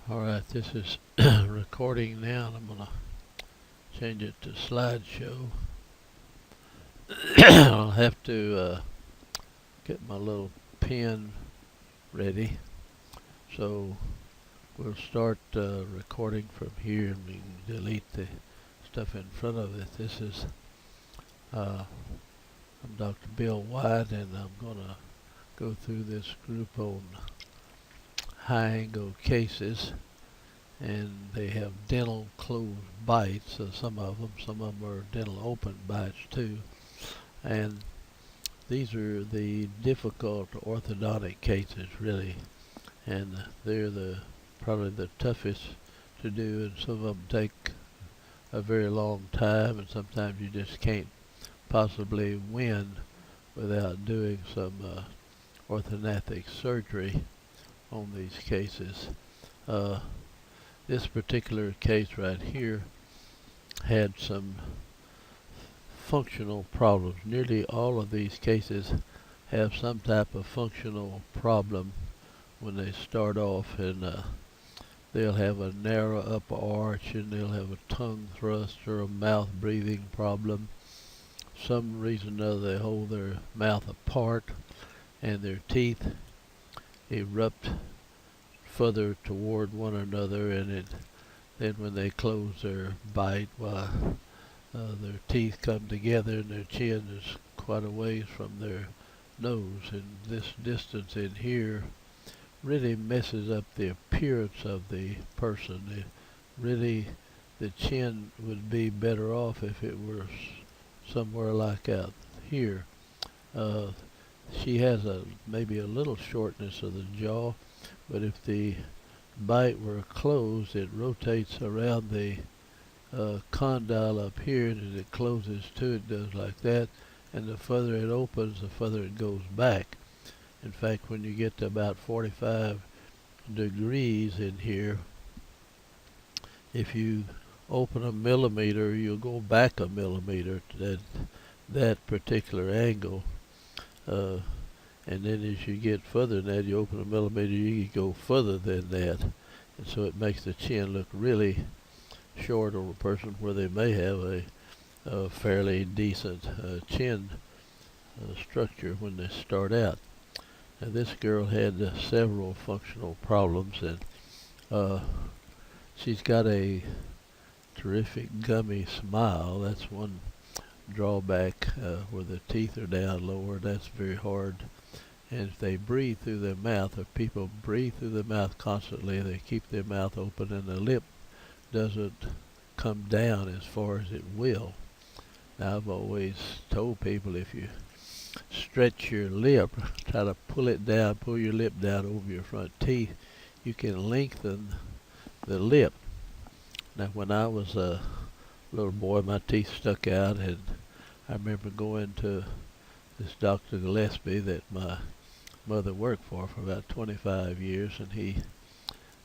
Alright, this is recording now, and I'm going to change it to slideshow. I'll have to get my little pen ready. So we'll start recording from here, and we can delete the stuff in front of it. This is, I'm Dr. Bill Wyatt, and I'm going to go through this group on high angle cases. And they have dental closed bites, some of them are dental open bites too. And these are the difficult orthodontic cases really, and they're probably the toughest to do, and some of them take a very long time, and sometimes you just can't possibly win without doing some orthodontic surgery on these cases. This particular case right here had some functional problems. Nearly all of these cases have some type of functional problem when they start off, and they'll have a narrow upper arch, and they'll have a tongue thrust or a mouth breathing problem. Some reason or other they hold their mouth apart, and their teeth erupt further toward one another, and then when they close their bite, their teeth come together and their chin is quite a ways from their nose, and this distance in here really messes up the appearance of the person. The chin would be better off if it were somewhere like out here. She has maybe a little shortness of the jaw, but if the bite were closed, it rotates around the condyle up here, and as it closes to it does like that, and the further it opens, the further it goes back. In fact, when you get to about 45 degrees in here, if you open a millimeter, you'll go back a millimeter to that particular angle. And then as you get further than that, you open a millimeter, you can go further than that. And so it makes the chin look really short on a person where they may have a fairly decent chin structure when they start out. Now this girl had several functional problems, and she's got a terrific gummy smile. That's one drawback, where the teeth are down lower. That's very hard. And if they breathe through their mouth, if people breathe through their mouth constantly, they keep their mouth open, and the lip doesn't come down as far as it will. Now, I've always told people, if you stretch your lip, try to pull your lip down over your front teeth, you can lengthen the lip. Now, when I was a little boy, my teeth stuck out, and I remember going to this Dr. Gillespie that my mother worked for about 25 years, and he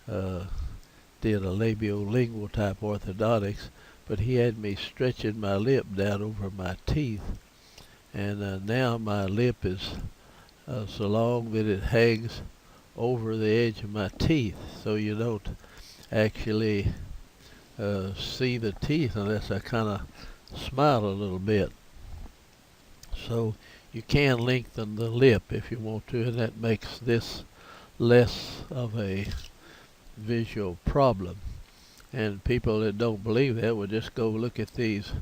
did a labiolingual type orthodontics, but he had me stretching my lip down over my teeth, and now my lip is so long that it hangs over the edge of my teeth, so you don't actually see the teeth unless I kind of smile a little bit. So you can lengthen the lip if you want to, and that makes this less of a visual problem. And people that don't believe that will just go look at these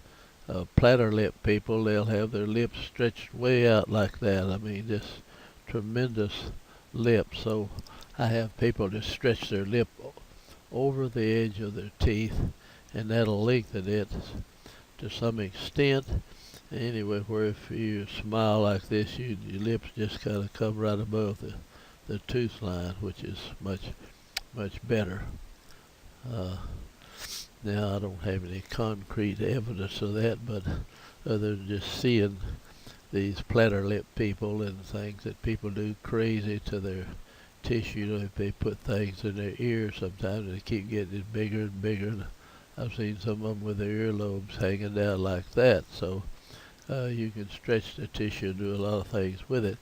platter lip people. They'll have their lips stretched way out like that. I mean, just tremendous lips. So I have people just stretch their lip over the edge of their teeth, and that'll lengthen it to some extent. Anyway, where if you smile like this, your lips just kind of come right above the tooth line, which is much better. Now, I don't have any concrete evidence of that, but other than just seeing these platter lip people and things that people do crazy to their tissue. They put things in their ears sometimes, and they keep getting it bigger and bigger. And I've seen some of them with their earlobes hanging down like that. So you can stretch the tissue and do a lot of things with it.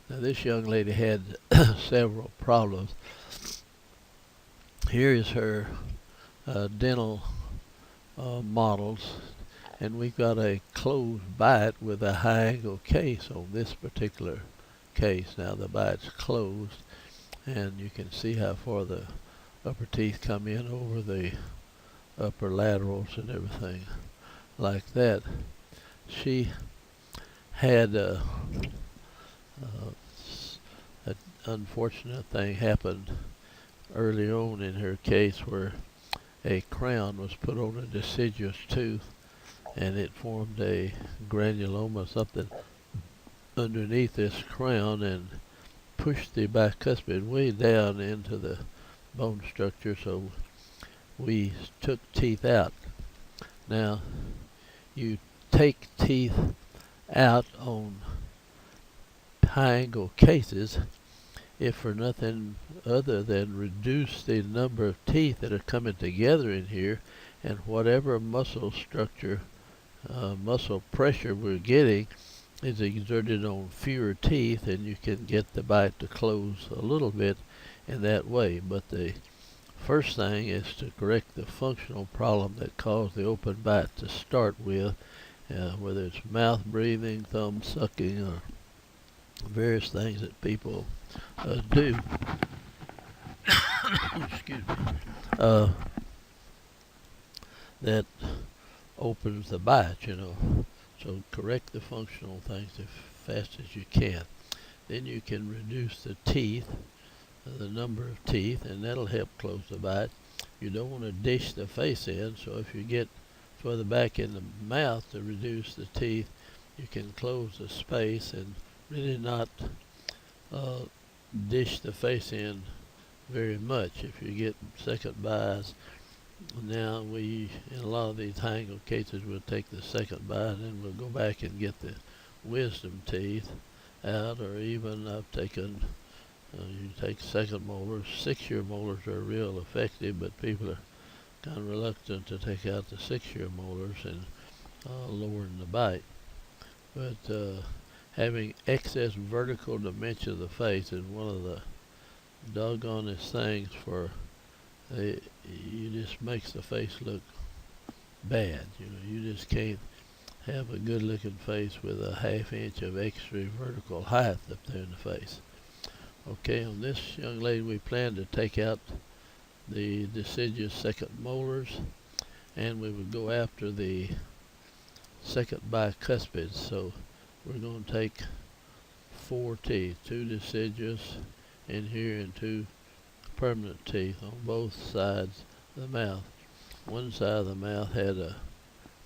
Now, this young lady had several problems. here is her dental models, and we've got a closed bite with a high angle case on this particular case. Now the bite's closed, and you can see how far the upper teeth come in over the upper laterals and everything like that. She had an unfortunate thing happened early on in her case where a crown was put on a deciduous tooth, and it formed a granuloma, something underneath this crown, and pushed the bicuspid way down into the bone structure, so we took teeth out. Now, you take teeth out on high angle cases if for nothing other than reduce the number of teeth that are coming together in here, and whatever muscle structure, muscle pressure we're getting is exerted on fewer teeth, and you can get the bite to close a little bit in that way. But the first thing is to correct the functional problem that caused the open bite to start with, whether it's mouth breathing, thumb sucking, or various things that people do. Excuse me. That opens the bite, So correct the functional things as fast as you can. Then you can reduce the teeth, the number of teeth, and that'll help close the bite. You don't want to dish the face in, so if you get further back in the mouth to reduce the teeth, you can close the space and really not dish the face in very much. If you get second bites, now in a lot of these high angle cases, we'll take the second bite and then we'll go back and get the wisdom teeth out, or even I've taken, you take second molars. 6-year molars are real effective, but people are kind of reluctant to take out the 6-year molars and lowering the bite. But having excess vertical dimension of the face is one of the doggonest things for you just makes the face look bad. You just can't have a good looking face with a ½ inch of extra vertical height up there in the face. Okay, on this young lady we plan to take out the deciduous second molars, and we would go after the second bicuspid. So we're going to take 4 teeth, 2 deciduous in here and 2 permanent teeth on both sides of the mouth. One side of the mouth had the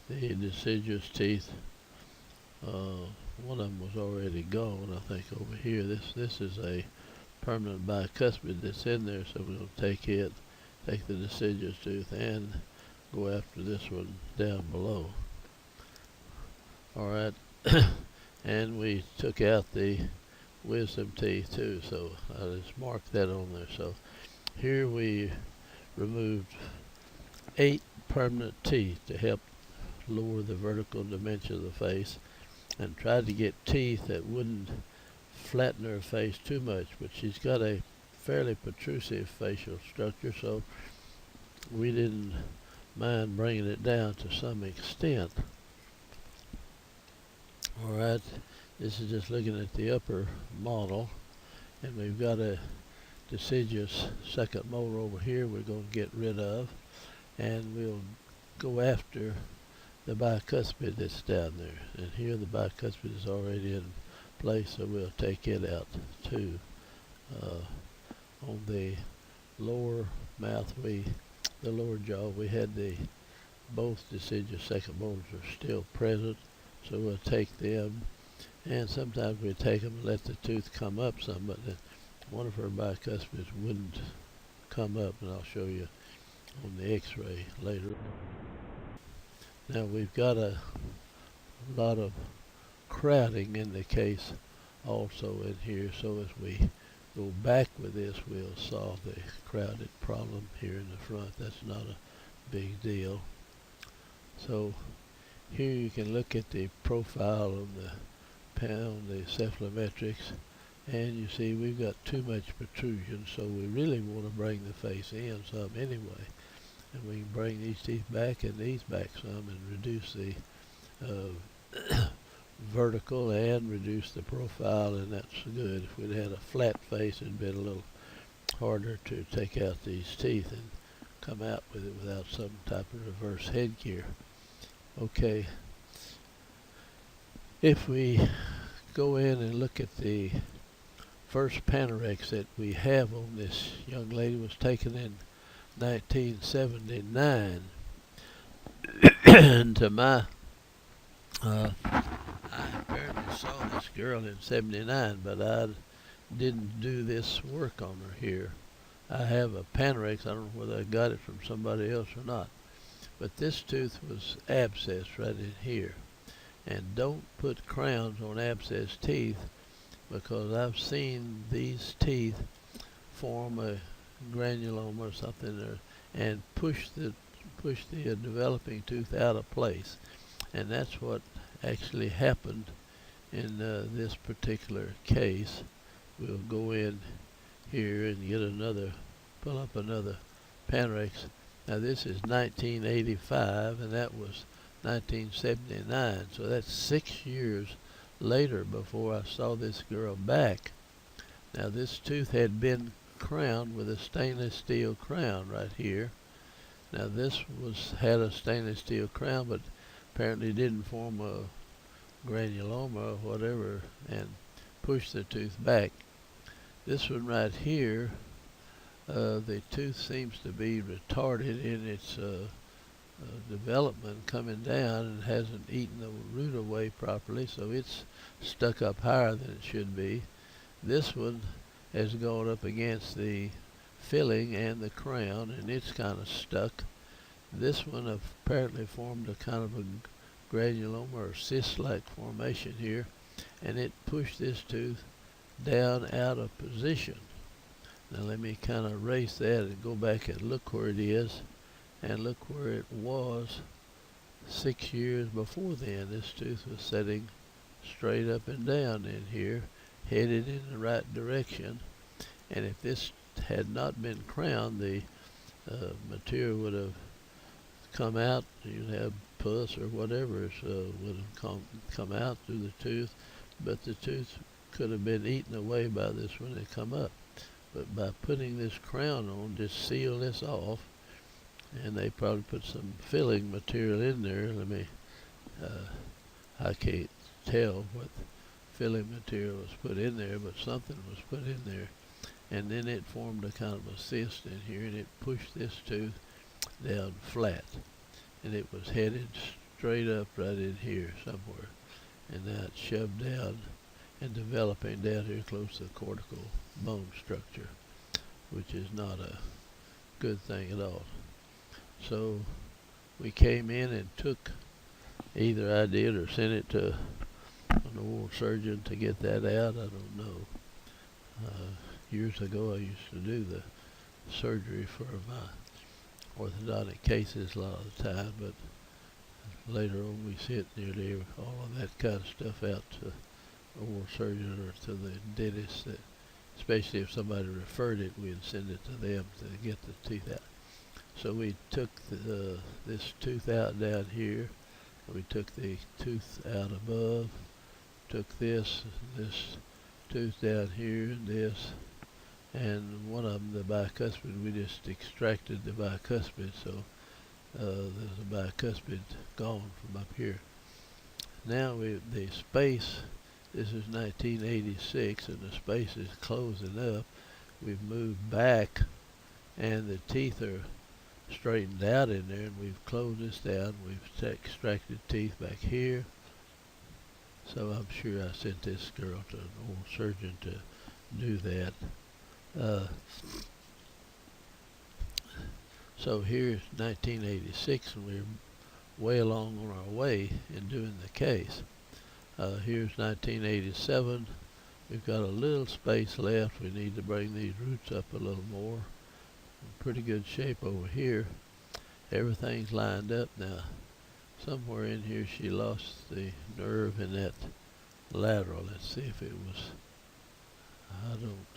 deciduous teeth. One of them was already gone, I think, over here. This is a permanent bicuspid that's in there, so we're going to take the deciduous tooth and go after this one down below. Alright, and we took out the wisdom teeth too, so I just marked that on there. So here we removed 8 permanent teeth to help lower the vertical dimension of the face, and tried to get teeth that wouldn't flatten her face too much, but she's got a fairly protrusive facial structure, so we didn't mind bringing it down to some extent. Alright, this is just looking at the upper model, and we've got a deciduous second molar over here we're going to get rid of, and we'll go after the bicuspid that's down there. And here the bicuspid is already in place, so we'll take it out too. On the lower mouth, the lower jaw, we had both deciduous second molars are still present, so we'll take them, and sometimes we take them and let the tooth come up some, but one of her bicuspids wouldn't come up, and I'll show you on the x-ray later. Now we've got a lot of crowding in the case also in here, so as we go back with this, we'll solve the crowded problem here in the front. That's not a big deal. So here you can look at the profile on the cephalometrics, And you see, we've got too much protrusion, so we really want to bring the face in some anyway. And we can bring these teeth back and these back some and reduce the vertical and reduce the profile, and that's good. If we'd had a flat face, it'd been a little harder to take out these teeth and come out with it without some type of reverse headgear. Okay, if we go in and look at the first Panorex that we have on this young lady, was taken in 1979. And to my I apparently saw this girl in 79, but I didn't do this work on her here. I have a Panorex. I don't know whether I got it from somebody else or not. But this tooth was abscessed right in here. And don't put crowns on abscessed teeth, because I've seen these teeth form a granuloma or something and push the developing tooth out of place. And that's what actually happened in this particular case. We'll go in here and pull up another Panorex. Now this is 1985 and that was 1979, so that's 6 years later before I saw this girl back. Now this tooth had been crowned with a stainless steel crown right here. Now this had a stainless steel crown, but apparently didn't form a granuloma or whatever and push the tooth back. This one right here, the tooth seems to be retarded in its development coming down and hasn't eaten the root away properly, so it's stuck up higher than it should be. This one has gone up against the filling and the crown, and it's kind of stuck. This one apparently formed a kind of a granuloma or cyst-like formation here, and it pushed this tooth down out of position. Now let me kind of erase that and go back and look where it is, and look where it was 6 years before then. This tooth was sitting straight up and down in here, headed in the right direction, and if this had not been crowned, the material would have come out. You'd have pus or whatever would have come out through the tooth, but the tooth could have been eaten away by this when it come up. But by putting this crown on, just seal this off, and they probably put some filling material in there. I can't tell what filling material was put in there, but something was put in there, and then it formed a kind of a cyst in here, and it pushed this tooth down flat, and it was headed straight up right in here somewhere, and now it's shoved down and developing down here close to the cortical bone structure, which is not a good thing at all. So we came in and took, either I did or sent it to an oral surgeon to get that out. I don't know. Years ago I used to do the surgery for my orthodontic cases a lot of the time, but later on we sent nearly all of that kind of stuff out to oral surgeon or to the dentist, especially if somebody referred it, we'd send it to them to get the teeth out. So we took this tooth out down here, and we took the tooth out above, took this tooth down here, and this, and one of them, the bicuspid, we just extracted the bicuspid, so there's a bicuspid gone from up here. Now the space, this is 1986, and the space is closing up. We've moved back, and the teeth are straightened out in there, and we've closed this down. We've extracted teeth back here. So I'm sure I sent this girl to an oral surgeon to do that. So here's 1986, and we're way along on our way in doing the case. Here's 1987. We've got a little space left. We need to bring these roots up a little more. In pretty good shape over here. Everything's lined up now. Somewhere in here she lost the nerve in that lateral. Let's see if it was I don't.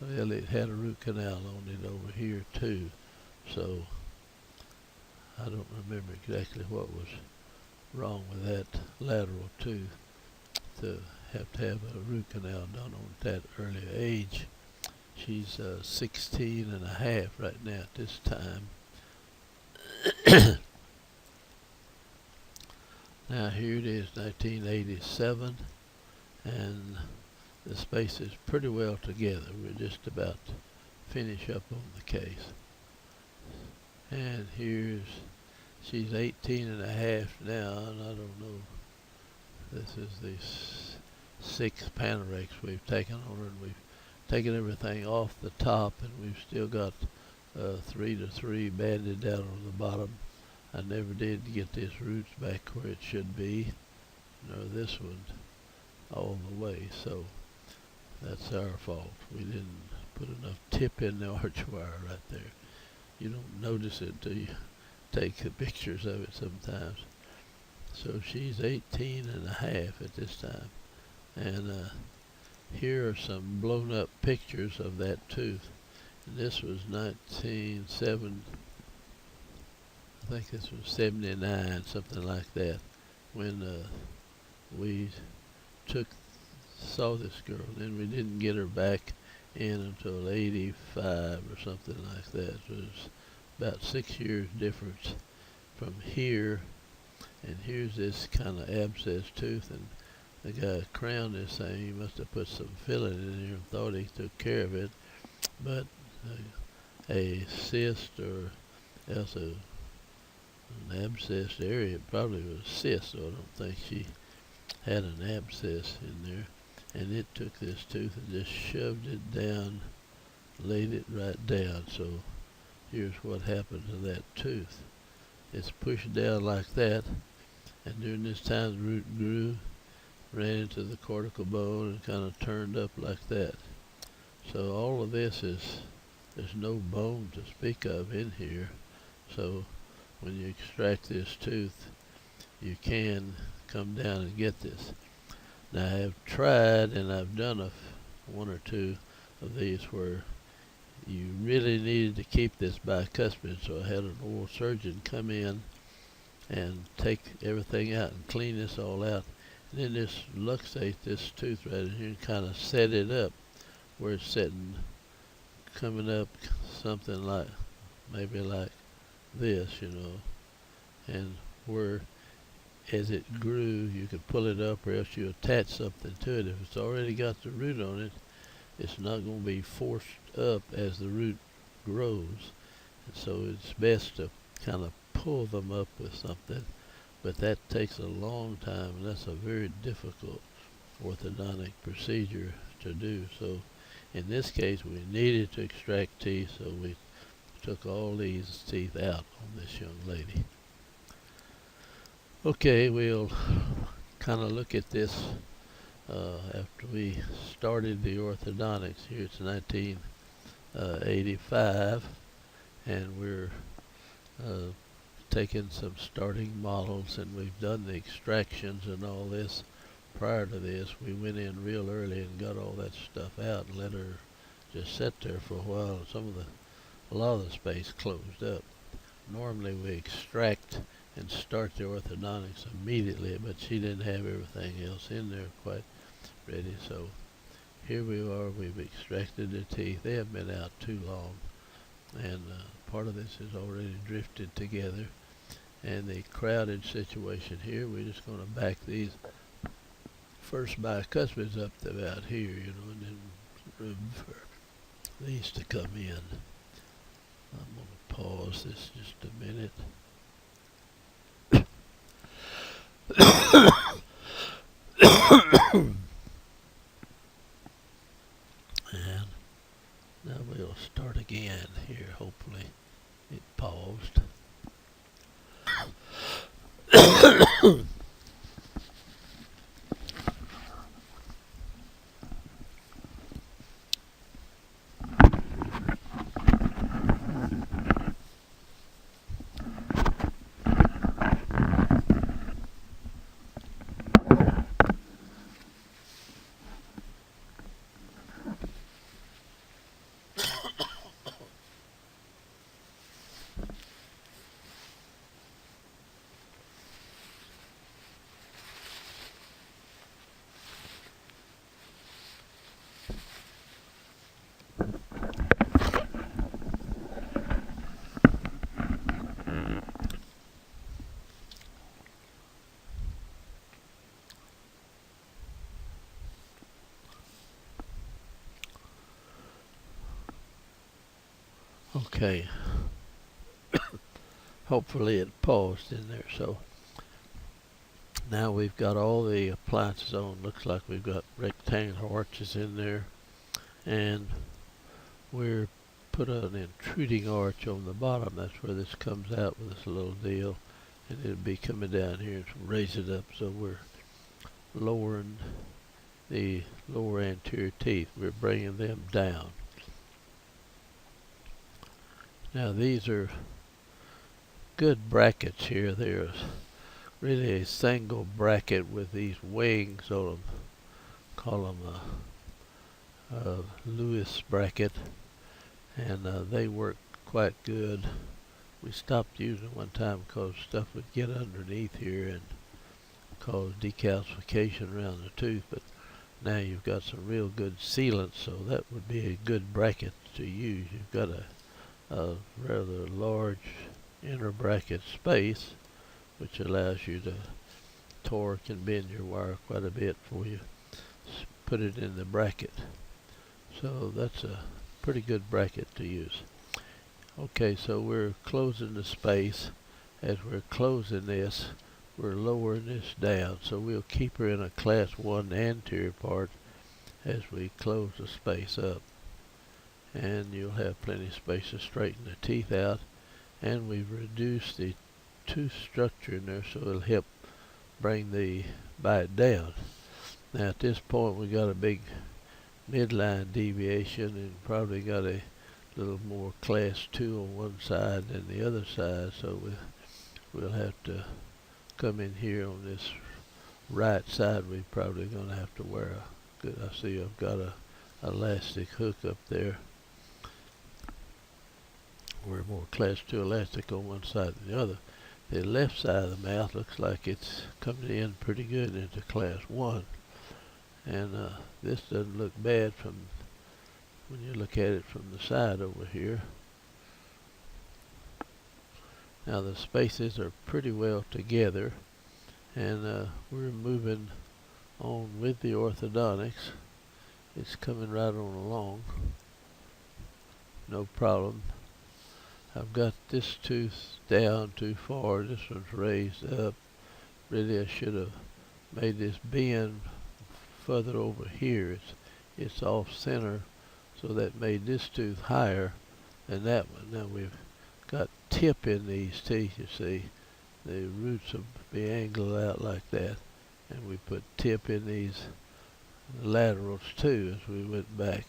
Well, it had a root canal on it over here too, so I don't remember exactly what was wrong with that lateral tooth to have a root canal done on that early age. She's 16 and a half right now at this time. Now here it is, 1987, and the space is pretty well together. We're just about to finish up on the case. And she's 18 and a half now, and I don't know, this is the sixth Panorex we've taken on her, and we've taken everything off the top, and we've still got 3 to 3 banded down on the bottom. I never did get this roots back where it should be, nor this one all the way, so that's our fault. We didn't put enough tip in the arch wire right there. You don't notice it till you take the pictures of it sometimes. So she's 18 and a half at this time. And here are some blown up pictures of that tooth. And this was 1970. I think this was 79, something like that, when we saw this girl. Then we didn't get her back in until 85 or something like that. So it was about 6 years difference from here, and here's this kind of abscess tooth, and the guy crowned this thing. He must have put some filling in here and thought he took care of it, but a cyst or else an abscessed area, it probably was a cyst, so I don't think she had an abscess in there. And it took this tooth and just shoved it down, laid it right down. So here's what happened to that tooth. It's pushed down like that, and during this time the root grew, ran into the cortical bone, and kind of turned up like that. So all of this there's no bone to speak of in here. So when you extract this tooth, you can come down and get this. Now I have tried, and I've done one or two of these where you really needed to keep this bicuspid, so I had an oral surgeon come in and take everything out and clean this all out, and then just luxate this tooth right in here and kind of set it up where it's sitting, coming up something like, maybe like this, and where as it grew you could pull it up, or else you attach something to it. If it's already got the root on it, it's not going to be forced up as the root grows, and so it's best to kind of pull them up with something, but that takes a long time, and that's a very difficult orthodontic procedure to do. So in this case we needed to extract teeth, so we took all these teeth out on this young lady. Okay, we'll kind of look at this after we started the orthodontics. Here it's 1985, and we're taking some starting models, and we've done the extractions and all this. Prior to this, we went in real early and got all that stuff out and let her just sit there for a while. A lot of the space closed up. Normally we extract and start the orthodontics immediately, but she didn't have everything else in there quite ready. So here we are, we've extracted the teeth. They haven't been out too long, and part of this is already drifted together. And the crowded situation here, we're just going to back these first bicuspids up to about here, and then room for these to come in. I'm going to pause this just a minute. And now we'll start again here. Hopefully it paused. Okay, hopefully it paused in there. So now we've got all the appliances on. Looks like we've got rectangular arches in there, and we're put an intruding arch on the bottom. That's where this comes out with this little deal, and it'll be coming down here and raise it up. So we're lowering the lower anterior teeth. We're bringing them down. Now these are good brackets here. There's really a single bracket with these wings on them. Call them a Lewis bracket, and they work quite good. We stopped using it one time because stuff would get underneath here and cause decalcification around the tooth, but now you've got some real good sealant, so that would be a good bracket to use. You've got a rather large inner bracket space, which allows you to torque and bend your wire quite a bit before you put it in the bracket. So that's a pretty good bracket to use. Okay, so we're closing the space. As we're closing this, we're lowering this down, so we'll keep her in a class 1 anterior part as we close the space up. And you'll have plenty of space to straighten the teeth out, and we've reduced the tooth structure in there so it'll help bring the bite down. Now at this point we got a big midline deviation and probably got a little more class 2 on one side than the other side, so we'll have to come in here on this right side. We're probably going to have to wear a good, I see I've got a elastic hook up there. We're more class 2 elastic on one side than the other. The left side of the mouth looks like it's coming in pretty good into class 1. And this doesn't look bad from when you look at it from the side over here. Now the spaces are pretty well together, and we're moving on with the orthodontics. It's coming right on along, no problem. I've got this tooth down too far. This one's raised up. Really I should have made this bend further over here. It's off center, so that made this tooth higher than that one. Now we've got tip in these teeth, you see. The roots will be angled out like that, and we put tip in these laterals too as we went back,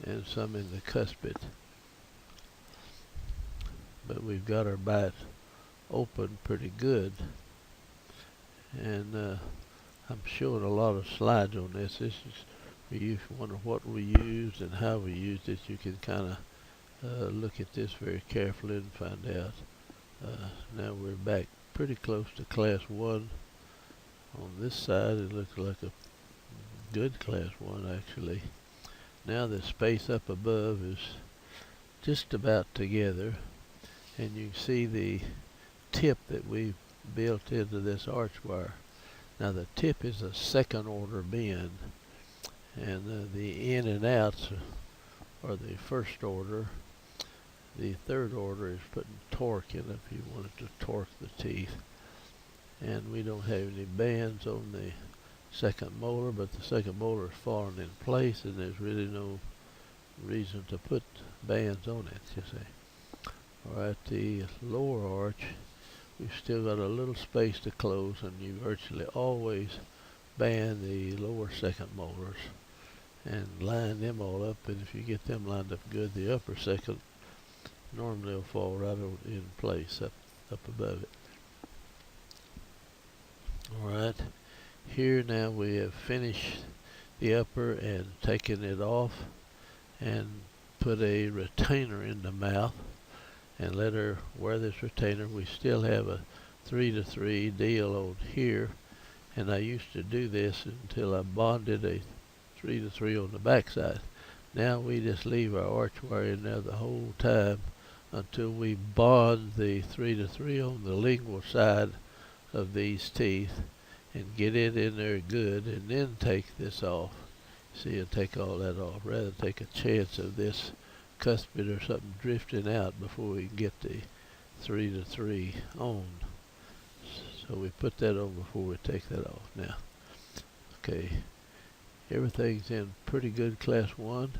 and some in the cuspid. But we've got our bite open pretty good, and I'm showing a lot of slides on this. This is, if you wonder what we used and how we used it, you can kind of look at this very carefully and find out. Now we're back pretty close to class 1. On this side it looks like a good class 1 actually. Now the space up above is just about together, and you can see the tip that we've built into this arch wire. Now the tip is a second order bend, and the in and outs are the first order. The third order is putting torque in if you wanted to torque the teeth. And we don't have any bands on the second molar, but the second molar is falling in place, and there's really no reason to put bands on it, you see. Alright, the lower arch, we've still got a little space to close, and you virtually always band the lower second molars and line them all up, and if you get them lined up good, the upper second normally will fall right in place up above it. Alright, here now we have finished the upper and taken it off and put a retainer in the mouth and let her wear this retainer. We still have a 3-to-3 deal on here, and I used to do this until I bonded a 3-to-3 on the back side. Now we just leave our arch wire in there the whole time until we bond the 3-to-3 on the lingual side of these teeth and get it in there good, and then take this off. See, I'll take all that off rather than take a chance of this cuspid or something drifting out before we can get the 3 to 3 on. So we put that on before we take that off. Now, okay, everything's in pretty good class 1,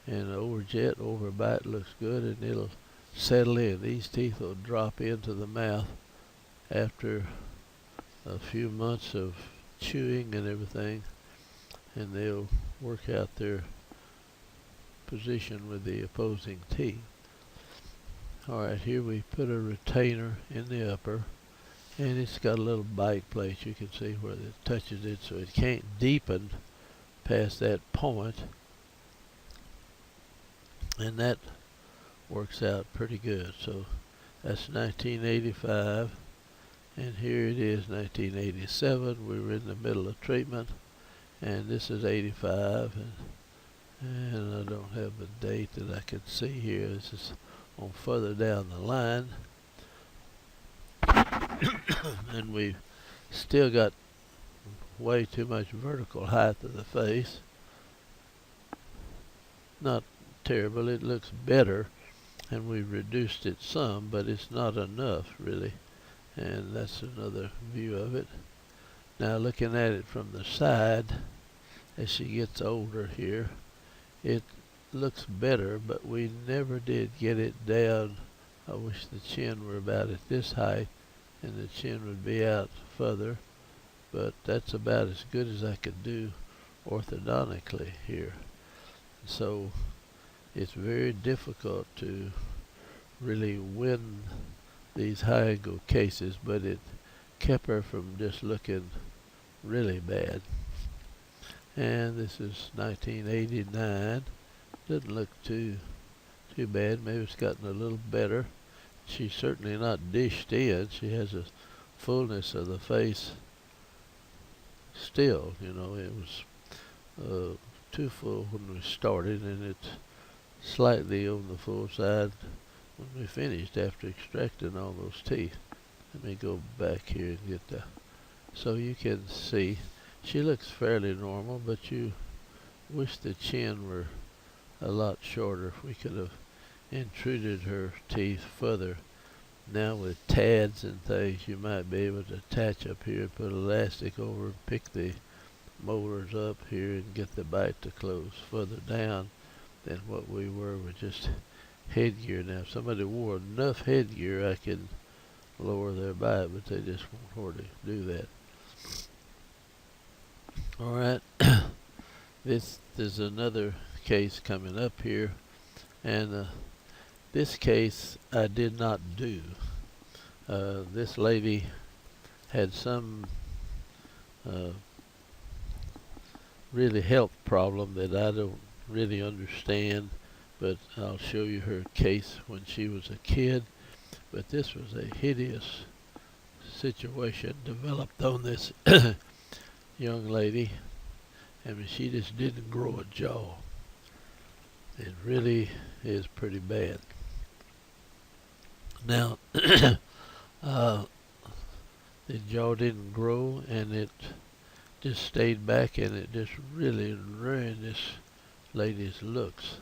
and overjet, overbite looks good, and it'll settle in. These teeth will drop into the mouth after a few months of chewing and everything, and they'll work out their position with the opposing teeth. Alright, here we put a retainer in the upper, and it's got a little bite plate. You can see where it touches it, so it can't deepen past that point, and that works out pretty good. So that's 1985, and here it is 1987. We were in the middle of treatment, and this is 85, and I don't have a date that I can see here. This is on further down the line. And we've still got way too much vertical height of the face. Not terrible, it looks better, and we've reduced it some, but it's not enough really. And that's another view of it. Now looking at it from the side, as she gets older here, it looks better, but we never did get it down. I wish the chin were about at this height, and the chin would be out further, but that's about as good as I could do orthodontically here. So it's very difficult to really win these high angle cases, but it kept her from just looking really bad. And this is 1989. Doesn't look too bad. Maybe it's gotten a little better. She's certainly not dished in. She has a fullness of the face still. You know, it was too full when we started, and it's slightly on the full side when we finished after extracting all those teeth. Let me go back here and get the, so you can see she looks fairly normal, but you wish the chin were a lot shorter. We could have intruded her teeth further. Now with tads and things, you might be able to attach up here, put elastic over, pick the molars up here, and get the bite to close further down than what we were with just headgear. Now if somebody wore enough headgear, I could lower their bite, but they just won't hardly do that. Alright, this is another case coming up here, and this case I did not do. This lady had some really health problem that I don't really understand, but I'll show you her case when she was a kid. But this was a hideous situation developed on this young lady. I mean, she just didn't grow a jaw. It really is pretty bad. Now, the jaw didn't grow, and it just stayed back, and it just really ruined this lady's looks.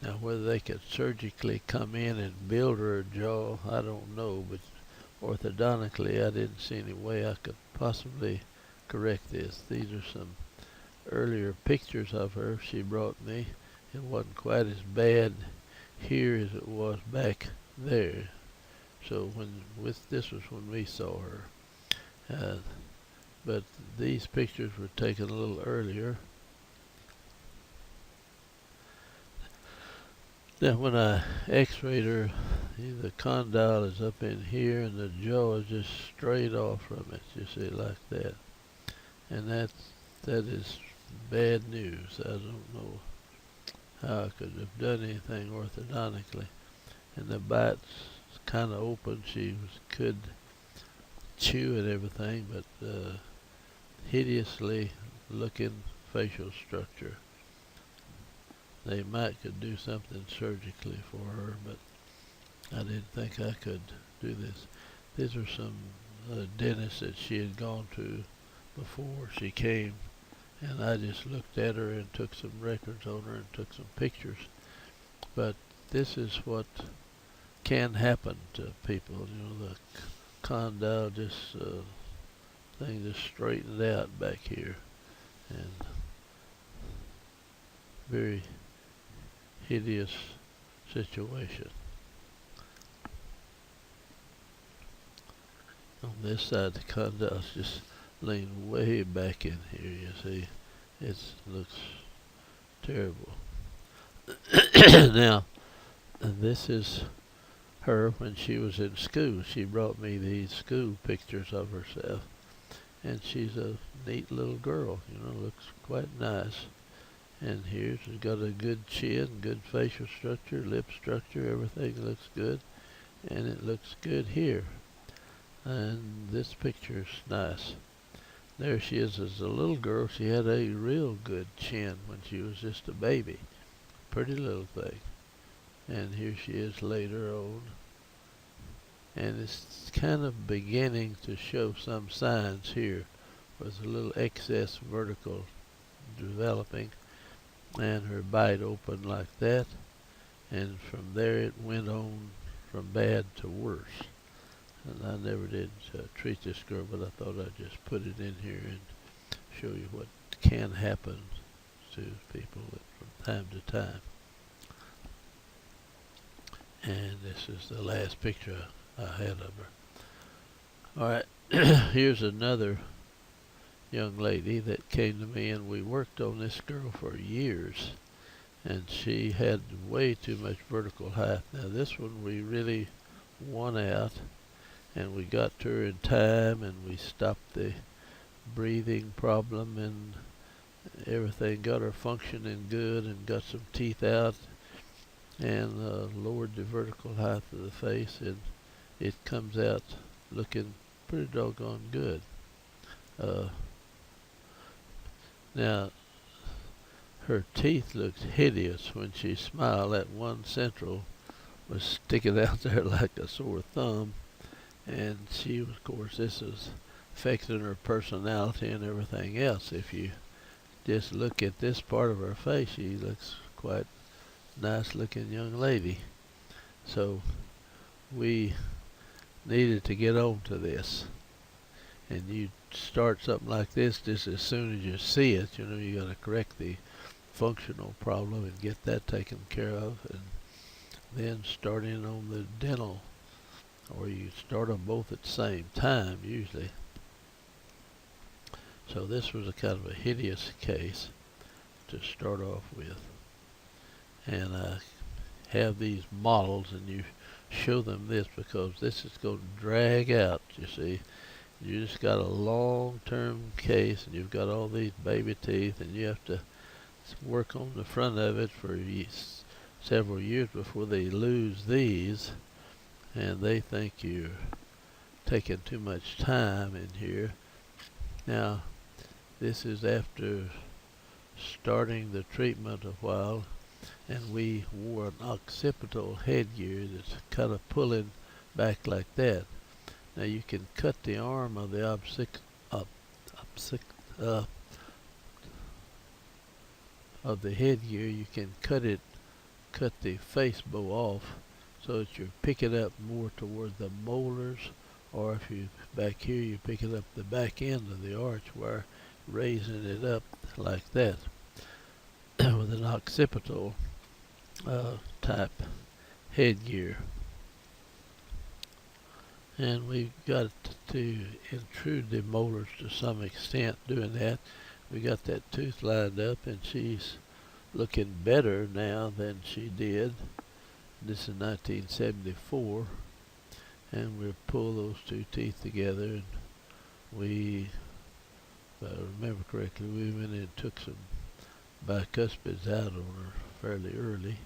Now, whether they could surgically come in and build her a jaw, I don't know, but orthodontically, I didn't see any way I could possibly correct this. These are some earlier pictures of her she brought me. It wasn't quite as bad here as it was back there. So this was when we saw her. But these pictures were taken a little earlier. Now when I x-rayed her, the condyle is up in here, and the jaw is just straight off from it. You see, like that. And that is bad news. I don't know how I could have done anything orthodontically. And the bite's kind of open. She could chew and everything, but hideously looking facial structure. They might could do something surgically for her, but I didn't think I could do this. These are some dentists that she had gone to before she came, and I just looked at her and took some records on her and took some pictures. But this is what can happen to people. The condyle thing just straightened out back here, and very hideous situation. On this side, the condyles just lean way back in here. You see, it looks terrible. Now, this is her when she was in school. She brought me these school pictures of herself, and she's a neat little girl. Looks quite nice. And here she's got a good chin, good facial structure, lip structure, everything looks good. And it looks good here. And this picture's nice. There she is as a little girl. She had a real good chin when she was just a baby. Pretty little thing. And here she is later on. And it's kind of beginning to show some signs here with a little excess vertical developing, and her bite opened like that, and from there it went on from bad to worse. And I never did treat this girl, but I thought I'd just put it in here and show you what can happen to people from time to time. And this is the last picture I had of her. Alright, here's another young lady that came to me, and we worked on this girl for years, and she had way too much vertical height. Now this one we really won out, and we got to her in time, and we stopped the breathing problem, and everything, got her functioning good, and got some teeth out, and lowered the vertical height of the face, and it comes out looking pretty doggone good. Now, her teeth looked hideous when she smiled. That one central was sticking out there like a sore thumb. And she, of course, this is affecting her personality and everything else. If you just look at this part of her face, she looks quite nice looking young lady. So we needed to get on to this. And you start something like this just as soon as you see it. You got to correct the functional problem and get that taken care of, and then start in on the dental, or you start them both at the same time usually. So this was a kind of a hideous case to start off with, and I have these models, and you show them this because this is going to drag out. You see, you just got a long-term case, and you've got all these baby teeth, and you have to work on the front of it for several years before they lose these, and they think you're taking too much time in here. Now, this is after starting the treatment a while, and we wore an occipital headgear that's kind of pulling back like that. Now you can cut the arm of the of the headgear. You can cut the face bow off so that you're picking up more toward the molars, or if you back here, you pick it up the back end of the arch wire, raising it up like that with an occipital type headgear. And we got to intrude the molars to some extent doing that. We got that tooth lined up, and she's looking better now than she did. This is 1974, and we'll pull those two teeth together, and we, if I remember correctly, we went in and took some bicuspids out on her fairly early.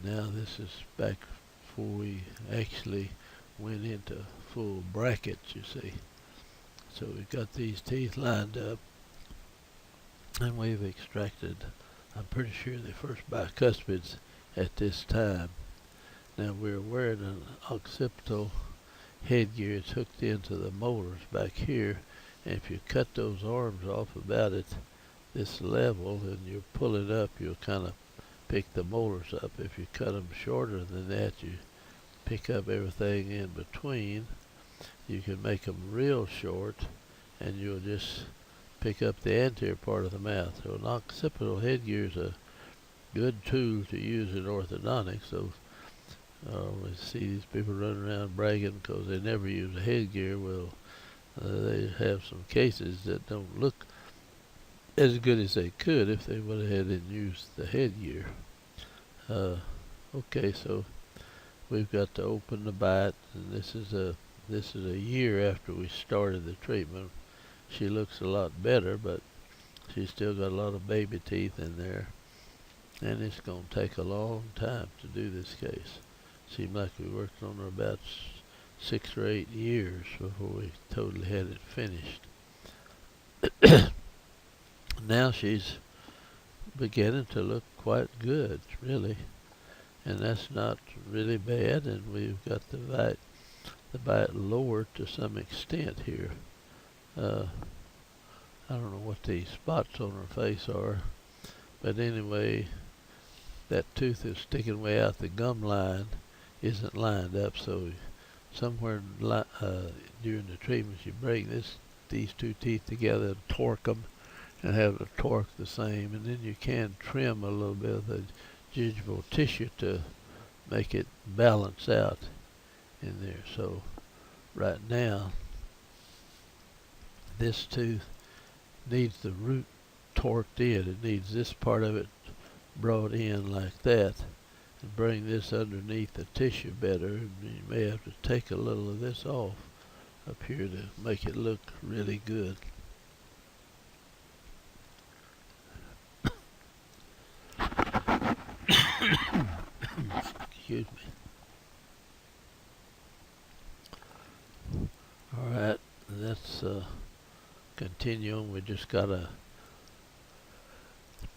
Now this is back before we actually went into full brackets, you see. So we've got these teeth lined up, and we've extracted, I'm pretty sure, the first bicuspids at this time. Now we're wearing an occipital headgear. It's hooked into the molars back here, and if you cut those arms off about at this level and you're pulling up, you'll kind of pick the molars up. If you cut them shorter than that, you pick up everything in between. You can make them real short, and you'll just pick up the anterior part of the mouth. So an occipital headgear is a good tool to use in orthodontics. So I always see these people running around bragging because they never use a headgear. Well, they have some cases that don't look as good as they could if they went ahead and used the headgear. Okay, so we've got to open the bite, and this is a year after we started the treatment. She looks a lot better, but she's still got a lot of baby teeth in there, and it's going to take a long time to do this case. Seemed like we worked on her about 6 or 8 years before we totally had it finished. Now she's beginning to look quite good, really, and that's not really bad. And we've got the bite lowered to some extent here. I don't know what these spots on her face are, but anyway, that tooth is sticking way out. The gum line isn't lined up, so somewhere during the treatment you break these two teeth together and torque them and have the torque the same, and then you can trim a little bit of the gingival tissue to make it balance out in there. So right now this tooth needs the root torqued in. It needs this part of it brought in like that and bring this underneath the tissue better, and you may have to take a little of this off up here to make it look really good. Excuse me. Alright, let's continue on. We just got a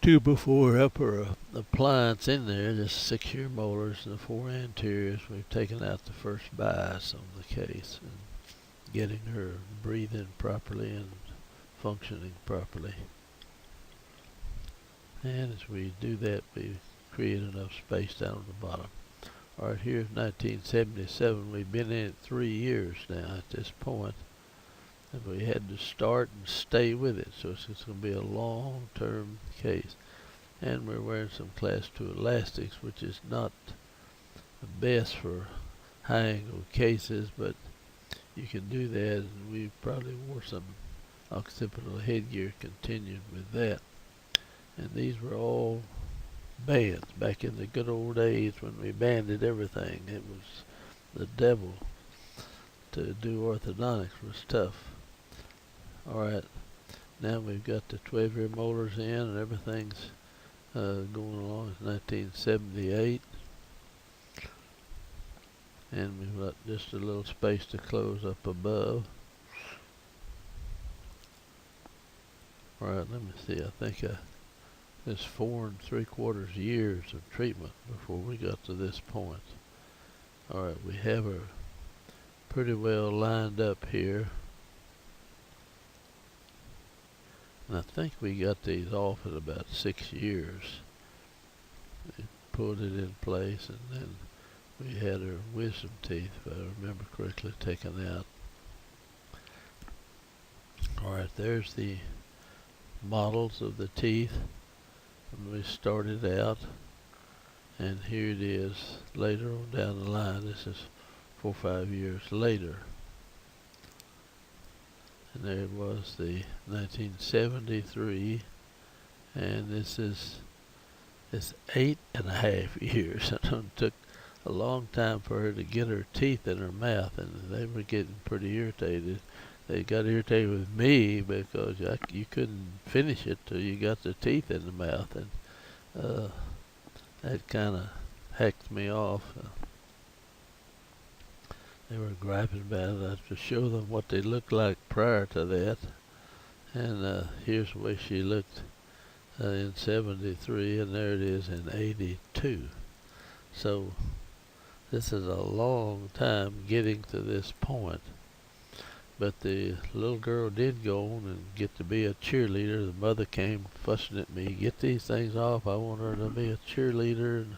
2x4 upper appliance in there, just 6-year molars and the 4 anteriors. We've taken out the first bias on the case and getting her breathing properly and functioning properly. And as we do that, we create enough space down on the bottom. Alright, here's 1977. We've been in it 3 years now at this point, and we had to start and stay with it, so it's going to be a long-term case. And we're wearing some class 2 elastics, which is not the best for high-angle cases, but you can do that, and we probably wore some occipital headgear continued with that. And these were all bands back in the good old days when we banded everything. It was the devil. To do orthodontics was tough. Alright, now we've got the 12-year molars in and everything's going along. It's 1978. And we've got just a little space to close up above. Alright, let me see. I think it's 4 3/4 years of treatment before we got to this point. Alright, we have her pretty well lined up here. And I think we got these off at about 6 years. We pulled it in place, and then we had her wisdom teeth, if I remember correctly, taken out. Alright, there's the models of the teeth when we started out, and here it is later on down the line. This is 4 or 5 years later, and there was the 1973, and this is 8.5 years. It took a long time for her to get her teeth in her mouth, and they were getting pretty irritated. They got irritated with me because you couldn't finish it till you got the teeth in the mouth, and that kind of hacked me off. They were griping about it. I had to show them what they looked like prior to that, and here's the way she looked in 73, and there it is in 82. So this is a long time getting to this point. But the little girl did go on and get to be a cheerleader. The mother came fussing at me, "Get these things off. I want her to be a cheerleader," and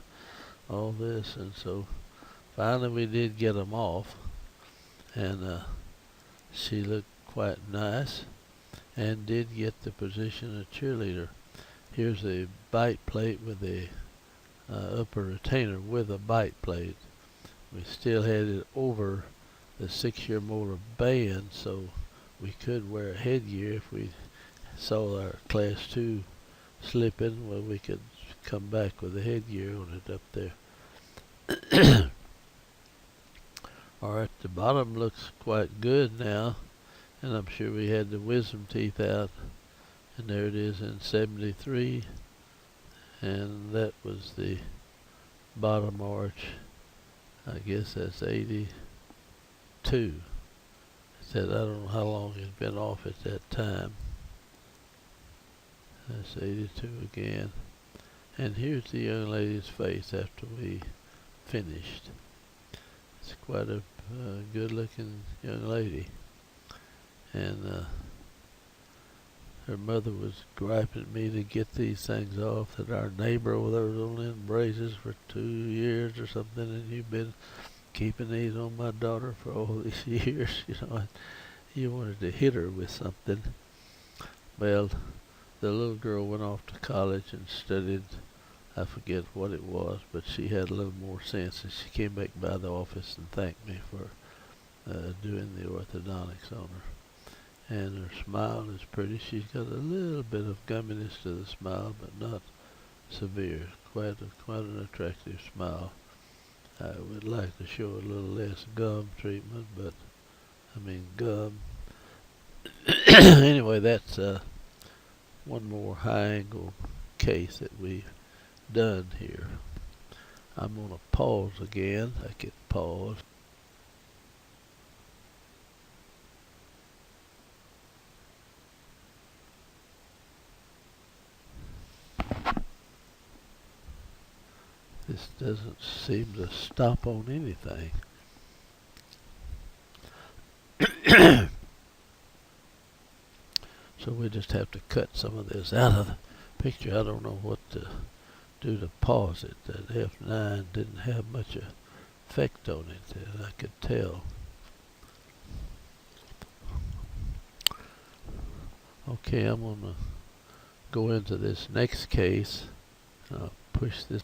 all this. And so finally we did get them off. And she looked quite nice and did get the position of cheerleader. Here's a bite plate with a upper retainer with a bite plate. We still had it over the 6-year molar band, so we could wear a headgear if we saw our class 2 slipping. Well, we could come back with a headgear on it up there. Alright, the bottom looks quite good now, and I'm sure we had the wisdom teeth out, and there it is in 73, and that was the bottom arch. I guess that's 82. Said I don't know how long it's been off at that time. That's 82 again. And here's the young lady's face after we finished. It's quite a good looking young lady. And her mother was griping at me to get these things off, that our neighbor over there was only in braces for 2 years or something, and you've been keeping these on my daughter for all these years. You wanted to hit her with something. Well, the little girl went off to college and studied, I forget what it was, but she had a little more sense, and she came back by the office and thanked me for doing the orthodontics on her. And her smile is pretty. She's got a little bit of gumminess to the smile, but not severe. Quite an attractive smile. I would like to show a little less gum treatment, but I mean gum. Anyway, that's one more high angle case that we've done here. I'm going to pause again. I can pause. This doesn't seem to stop on anything. So we just have to cut some of this out of the picture. I don't know what to do to pause it. That F9 didn't have much effect on it, I could tell. Okay, I'm going to go into this next case. I'll push this,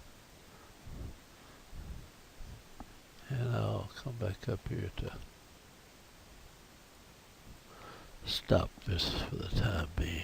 and I'll come back up here to stop this for the time being.